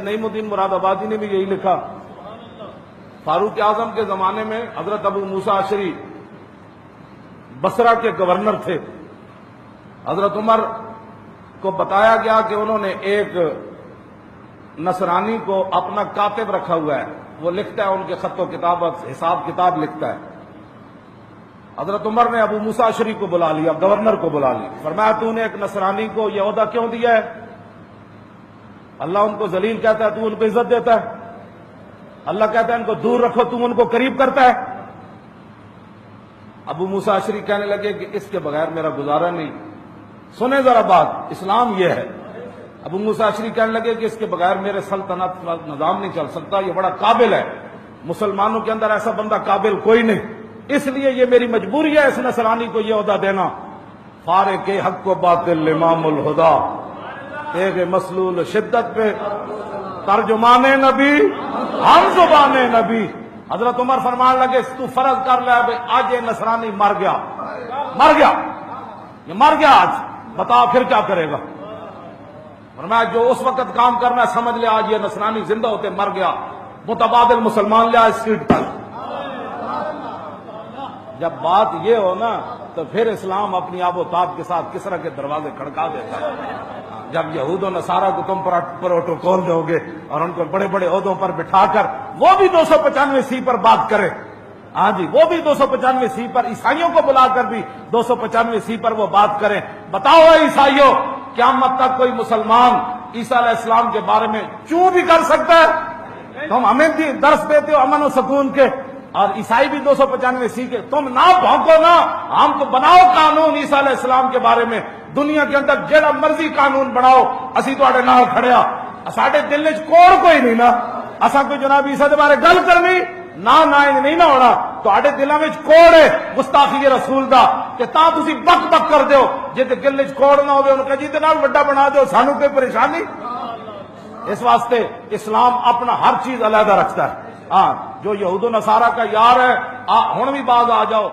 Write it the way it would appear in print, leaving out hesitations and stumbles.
نعیم الدین مراد آبادی نے بھی یہی لکھا۔ فاروق اعظم کے زمانے میں حضرت ابو موسیٰ اشعری بصرہ کے گورنر تھے۔ حضرت عمر کو بتایا گیا کہ انہوں نے ایک نصرانی کو اپنا کاتب رکھا ہوا ہے، وہ لکھتا ہے ان کے خط و کتاب، حساب کتاب لکھتا ہے۔ حضرت عمر نے ابو موسیٰ اشعری کو بلا لیا، گورنر کو بلا لیا، فرمایا تو نے ایک نصرانی کو یہ عہدہ کیوں دیا ہے؟ اللہ ان کو ذلیل کہتا ہے، تو ان کو عزت دیتا ہے۔ اللہ کہتا ہے ان کو دور رکھو، تم ان کو قریب کرتا ہے۔ ابو موسیٰ اشعری کہنے لگے کہ اس کے بغیر میرا گزارا نہیں۔ سنیں ذرا بات، اسلام یہ ہے۔ ابو موسیٰ اشعری کہنے لگے کہ اس کے بغیر میرے سلطنت نظام نہیں چل سکتا، یہ بڑا قابل ہے، مسلمانوں کے اندر ایسا بندہ قابل کوئی نہیں، اس لیے یہ میری مجبوری ہے اس نصرانی کو یہ عہدہ دینا۔ فارق حق و باطل امام الہدا، ایک مسلول شدت پہ ترجمان نبی ہم زبان نبی۔ حضرت عمر فرمان لگے تو فرض کر لے آج یہ نصرانی مر گیا، یہ مر گیا آج، بتا پھر کیا کرے گا؟ فرمایا جو اس وقت کام کرنا ہے سمجھ لے آج یہ نصرانی زندہ ہوتے مر گیا، متبادل مسلمان لے آج سیٹ پر۔ جب بات یہ ہو نا تو پھر اسلام اپنی آب و تاب کے ساتھ کسرا کے دروازے کھڑکا دیتا ہے۔ جب یہود و نصارہ کو تم پروٹوکول دو گے اور ان کو بڑے بڑے عہدوں پر بٹھا کر وہ بھی 295 پر بات کرے، ہاں جی وہ بھی 295 پر، عیسائیوں کو بلا کر بھی 295 پر وہ بات کریں، بتاؤ اے عیسائیوں قیامت تک کوئی مسلمان عیسیٰ علیہ السلام کے بارے میں چوں بھی کر سکتا ہے؟ تم ہمیں درس دیتے ہو امن و سکون کے، اور عیسائی بھی 295 کے، تم نہ بھونکو نا، ہم تو بناؤ قانون عیسیٰ علیہ السلام کے بارے میں، دنیا کے اندر جڑا مرضی قانون بناؤ، اسی تواڈے نال کھڑیا، ساڈے دل وچ کوڑ کوئی نہیں نا، اساں کوئی جناب عیسیٰ دے بارے گل کرنی نہ نہیں نہ ہونا، تواڈے دلاں وچ کوڑ ہے گستاخی رسول دا کہ تاں تسی بک بک کر دیو، جے تے دل وچ کوڑ نہ ہوے انہوں کہ جی تے نال وڈا بنا دیو، سانو کوئی پریشانی۔ اس واسطے اسلام اپنا ہر چیز علیحدہ رکھتا ہے۔ ہاں جو یہود و نصارہ کا یار ہے، ہن بھی باز آ جاؤ۔